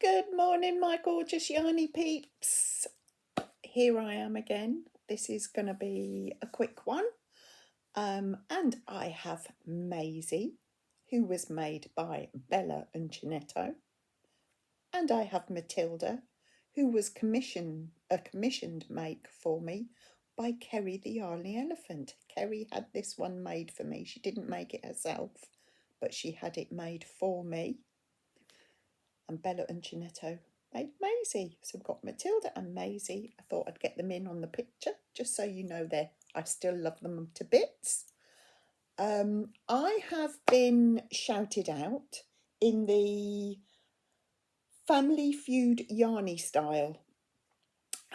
Good morning, my gorgeous Yarny peeps. Here I am again. This is going to be a quick one. And I have Maisie, who was made by Bella and Ginetto. And I have Matilda, who was a commissioned make for me by Kerry the Yarny Elephant. Kerry had this one made for me. She didn't make it herself, but she had it made for me. And Bella and Ginetto made Maisie. So we've got Matilda and Maisie. I thought I'd get them in on the picture, just so you know I still love them to bits. I have been shouted out in the Family Feud Yarny style.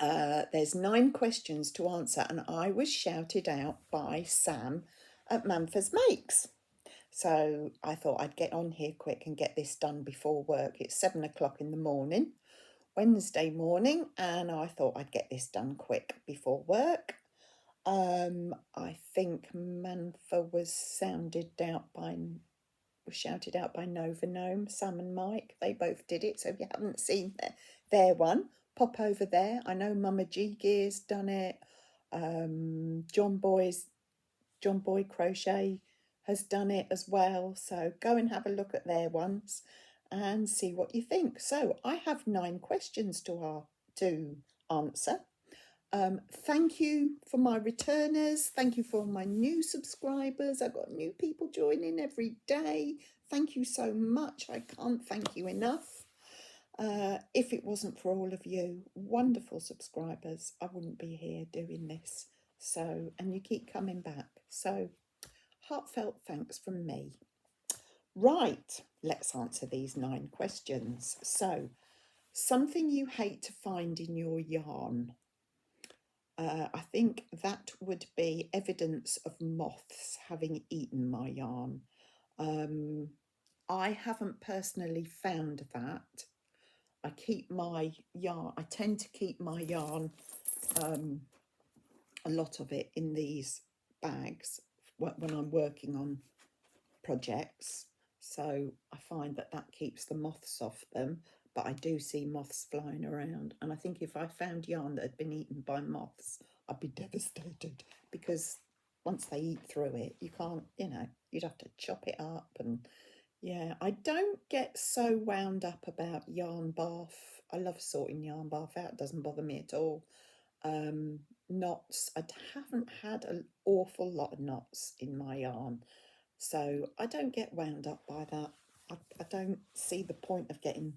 There's 9 questions to answer, and I was shouted out by Sam at Manfors Makes. So I thought I'd get on here quick and get this done before work. It's 7 o'clock in the morning, Wednesday morning, and I thought I'd get this done quick before work. I think Manfa was shouted out by Nova Gnome, Sam and Mike. They both did it, so if you haven't seen their one, pop over there. I know Mama G Gear's done it. John Boy Crochet has done it as well, so go and have a look at their ones and see what you think. So I have 9 questions to answer. Thank you for my returners. Thank you for my new subscribers. I've got new people joining every day. Thank you so much. I can't thank you enough. If it wasn't for all of you wonderful subscribers, I wouldn't be here doing this. So, and you keep coming back. So, heartfelt thanks from me. Right, let's answer these 9 questions. So, something you hate to find in your yarn. I think that would be evidence of moths having eaten my yarn. I haven't personally found that. I tend to keep my yarn, a lot of it in these bags when I'm working on projects. So I find that keeps the moths off them. But I do see moths flying around, and I think if I found yarn that had been eaten by moths, I'd be devastated, because once they eat through it, you can't, you'd have to chop it up. And yeah, I don't get so wound up about yarn bath. I love sorting yarn bath out, it doesn't bother me at all. Knots, I haven't had an awful lot of knots in my yarn, so I don't get wound up by that. I don't see the point of getting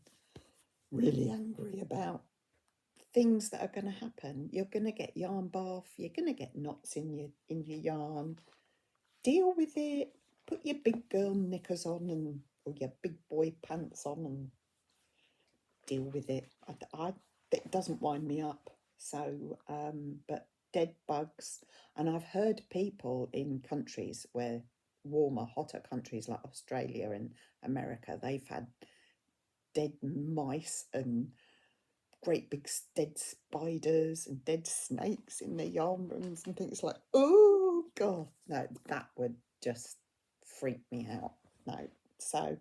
really angry about things that are going to happen. You're going to get yarn bath, you're going to get knots in your yarn. Deal with it. Put your big girl knickers on or your big boy pants on and deal with it. It doesn't wind me up. So, but dead bugs, and I've heard people in countries where warmer, hotter countries like Australia and America, they've had dead mice and great big dead spiders and dead snakes in their yarn rooms and things. Like, oh god, no, that would just freak me out. No, so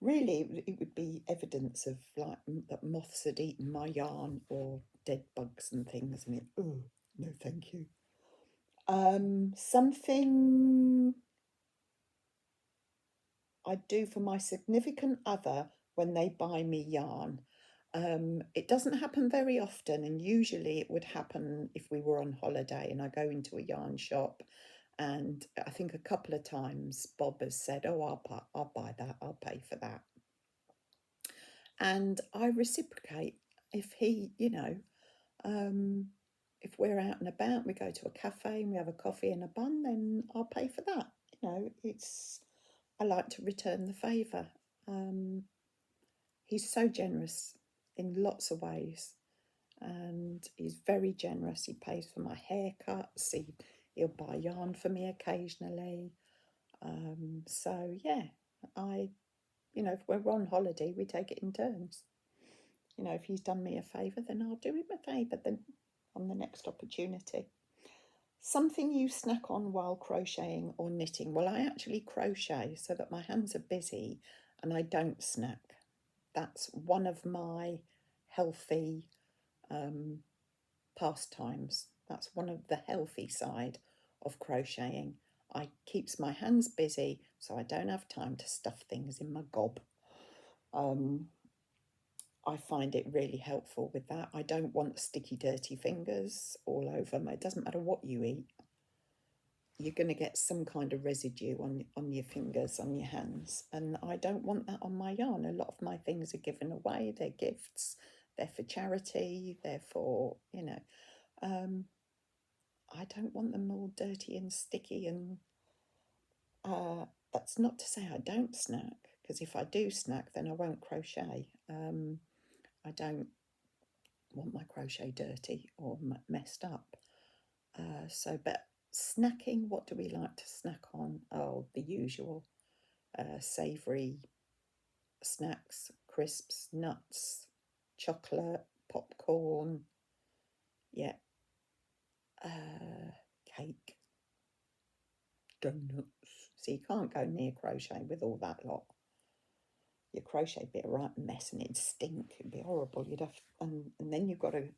really it would be evidence of like that moths had eaten my yarn or dead bugs and things, and oh no thank you. Something I do for my significant other when they buy me yarn. It doesn't happen very often, and usually it would happen if we were on holiday and I go into a yarn shop, and I think a couple of times Bob has said, oh, I'll buy that, I'll pay for that. And I reciprocate. If he, if we're out and about, we go to a cafe and we have a coffee and a bun, then I'll pay for that. I like to return the favour. He's so generous in lots of ways, and he's very generous. He pays for my haircuts. He'll buy yarn for me occasionally. So yeah, if we're on holiday, we take it in turns. If he's done me a favour, then I'll do him a favour then on the next opportunity. Something you snack on while crocheting or knitting. Well, I actually crochet so that my hands are busy and I don't snack. That's one of my healthy pastimes. That's one of the healthy side of crocheting. I keeps my hands busy so I don't have time to stuff things in my gob. I find it really helpful with that. I don't want sticky, dirty fingers all over me. It doesn't matter what you eat. You're going to get some kind of residue on your fingers, on your hands. And I don't want that on my yarn. A lot of my things are given away. They're gifts. They're for charity. They're for, I don't want them all dirty and sticky. And that's not to say I don't snack, because if I do snack, then I won't crochet. I don't want my crochet dirty or messed up. But snacking, what do we like to snack on? Oh, the usual savoury snacks, crisps, nuts, chocolate, popcorn, yeah, cake, donuts. So you can't go near crochet with all that lot. Your crochet would be a right mess and it'd stink. It'd be horrible. You'd have, and then you've got to,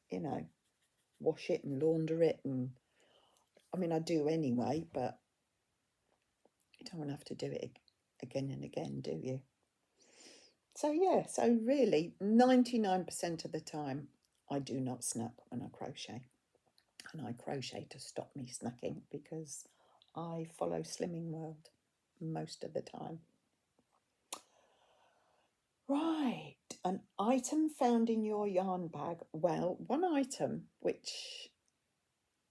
wash it and launder it. And I mean, I do anyway, but you don't want to have to do it again and again, do you? So yeah, so really 99% of the time I do not snack when I crochet. And I crochet to stop me snacking because I follow Slimming World most of the time. Right, an item found in your yarn bag. Well, one item which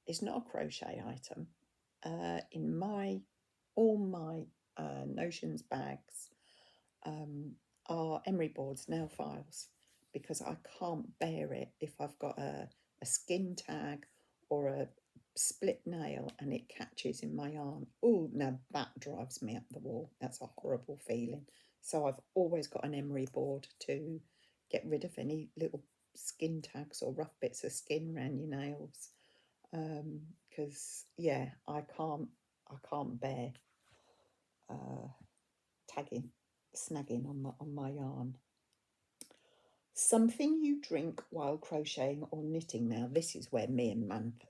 is not a crochet item in all my notions bags are emery boards, nail files, because I can't bear it if I've got a skin tag or a split nail and it catches in my yarn. Oh, now that drives me up the wall. That's a horrible feeling. So I've always got an emery board to get rid of any little skin tags or rough bits of skin around your nails. Because yeah, I can't bear snagging on my yarn. Something you drink while crocheting or knitting. Now this is where me and Manth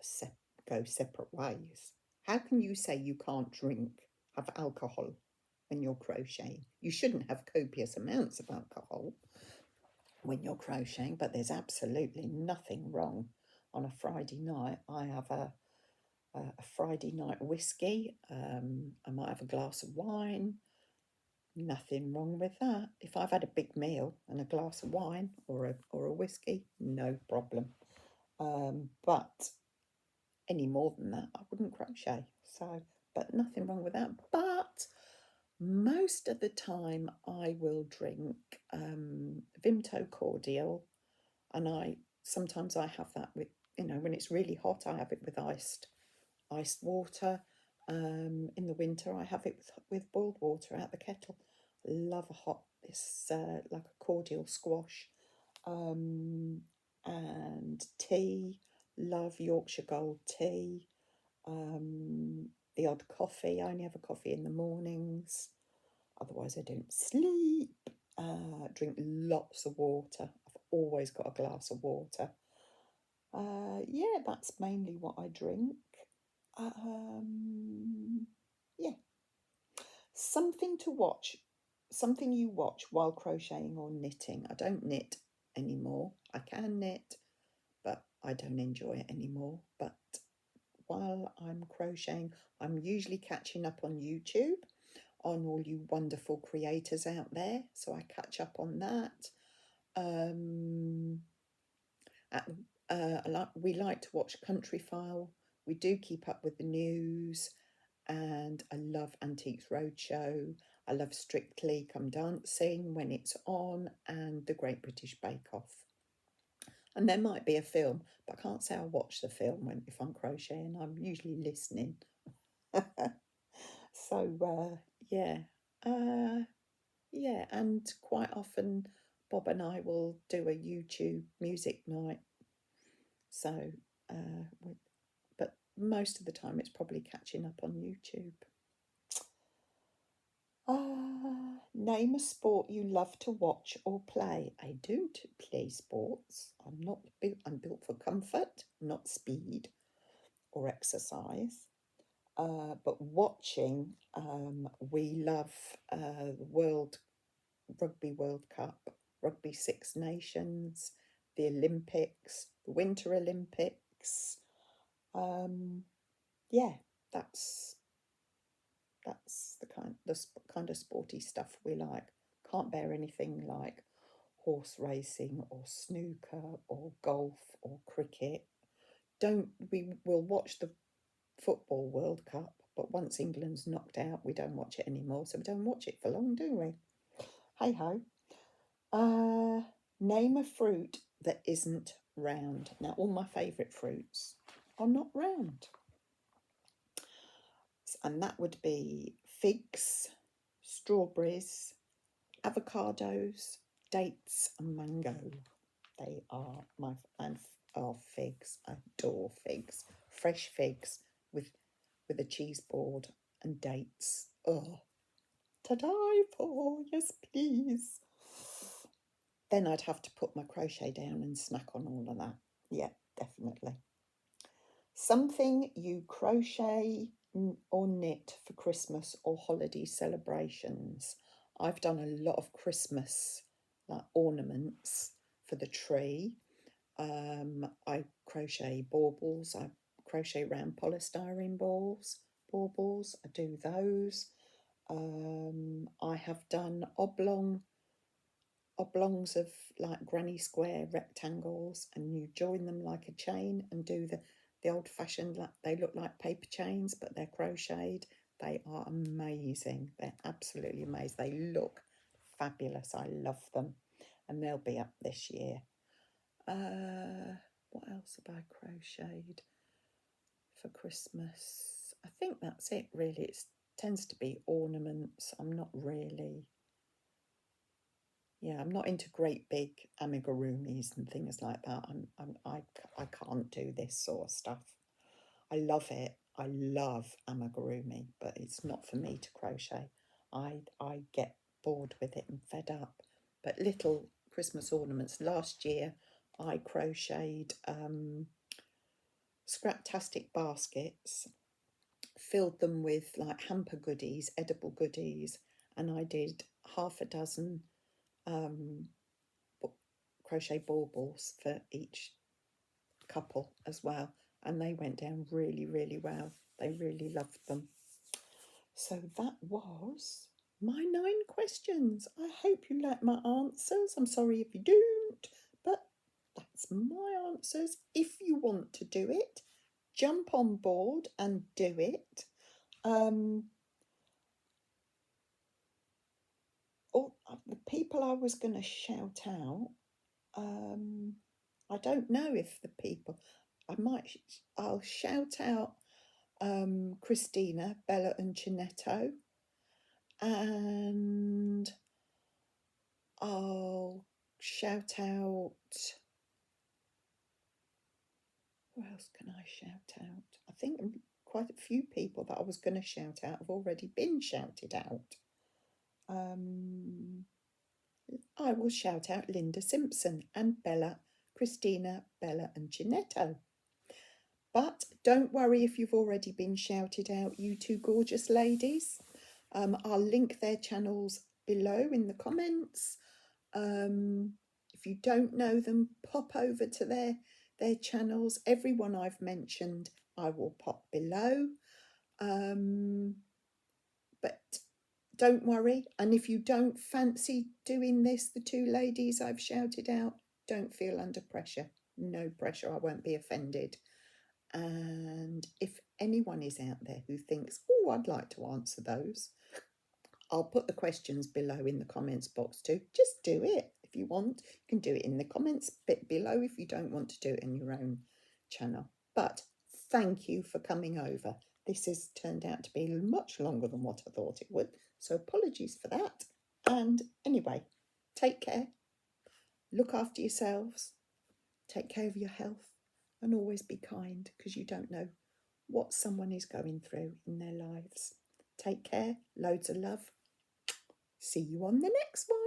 go separate ways. How can you say you can't have alcohol when you're crocheting? You shouldn't have copious amounts of alcohol when you're crocheting, but there's absolutely nothing wrong. On a Friday night, I have a Friday night whiskey. I might have a glass of wine. Nothing wrong with that. If I've had a big meal and a glass of wine or a whiskey, no problem. But any more than that, I wouldn't crochet. So, but nothing wrong with that. But most of the time, I will drink Vimto cordial, and sometimes I have that with, when it's really hot, I have it with iced water. In the winter, I have it with boiled water out the kettle. Love a hot, like a cordial squash. And tea, love Yorkshire Gold tea. The odd coffee. I only have a coffee in the mornings. Otherwise, I don't sleep. Drink lots of water. I've always got a glass of water. Yeah, that's mainly what I drink. Yeah. Something to watch. Something you watch while crocheting or knitting. I don't knit anymore. I can knit, but I don't enjoy it anymore. But while I'm crocheting, I'm usually catching up on YouTube on all you wonderful creators out there. So I catch up on that. We like to watch Country File. We do keep up with the news, and I love Antiques Roadshow. I love Strictly Come Dancing when it's on, and The Great British Bake Off. And there might be a film, but I can't say I watch the film if I'm crocheting. I'm usually listening. So yeah, yeah, and quite often Bob and I will do a YouTube music night. So, but most of the time it's probably catching up on YouTube. Name a sport you love to watch or play. I don't play sports. I'm built for comfort, not speed or exercise. But watching, we love the Rugby World Cup, Rugby Six Nations, the Olympics, the Winter Olympics. Yeah, that's the kind of sporty stuff we like. Can't bear anything like horse racing or snooker or golf or cricket. We will watch the Football World Cup, but once England's knocked out, we don't watch it anymore, so we don't watch it for long, do we? Hey ho. Name a fruit that isn't round. Now, all my favourite fruits are not round, and that would be figs, strawberries, avocados, dates, and mango. They are figs. I adore figs. Fresh figs with a cheese board and dates. Oh, to die for, yes please. Then I'd have to put my crochet down and snack on all of that. Yeah, definitely. Something you crochet or knit for Christmas or holiday celebrations. I've done a lot of Christmas like ornaments for the tree. I crochet baubles. I crochet round polystyrene baubles. I do those. I have done oblongs of like granny square rectangles, and you join them like a chain and do the old-fashioned, like they look like paper chains but they're crocheted. They are amazing. They're absolutely amazing. They look fabulous. I love them, and they'll be up this year. What else have I crocheted for Christmas? I think that's it really. It tends to be ornaments. I'm not into great big amigurumis and things like that. I can't do this sort of stuff. I love it. I love amigurumi, but it's not for me to crochet. I get bored with it and fed up. But little Christmas ornaments. Last year I crocheted scraptastic baskets, filled them with like hamper goodies, edible goodies, and I did half a dozen crochet baubles for each couple as well, and they went down really, really well. They really loved them. So that was my 9 questions. I hope you like my answers. I'm sorry if you don't, but that's my answers. If you want to do it, jump on board and do it. The people I was going to shout out, I don't know if the people, I'll shout out Christina, Bella and Cinetto, and I'll shout out, who else can I shout out? I think quite a few people that I was going to shout out have already been shouted out. I will shout out Linda Simpson and Bella, Christina, Bella and Cinetto. But don't worry if you've already been shouted out, you two gorgeous ladies. I'll link their channels below in the comments. If you don't know them, pop over to their channels. Everyone I've mentioned, I will pop below. But don't worry. And if you don't fancy doing this, the 2 ladies I've shouted out, don't feel under pressure. No pressure. I won't be offended. And if anyone is out there who thinks, oh, I'd like to answer those, I'll put the questions below in the comments box too. Just do it if you want. You can do it in the comments bit below if you don't want to do it in your own channel. But thank you for coming over. This has turned out to be much longer than what I thought it would, so apologies for that. And anyway, take care, look after yourselves, take care of your health, and always be kind, because you don't know what someone is going through in their lives. Take care, loads of love. See you on the next one.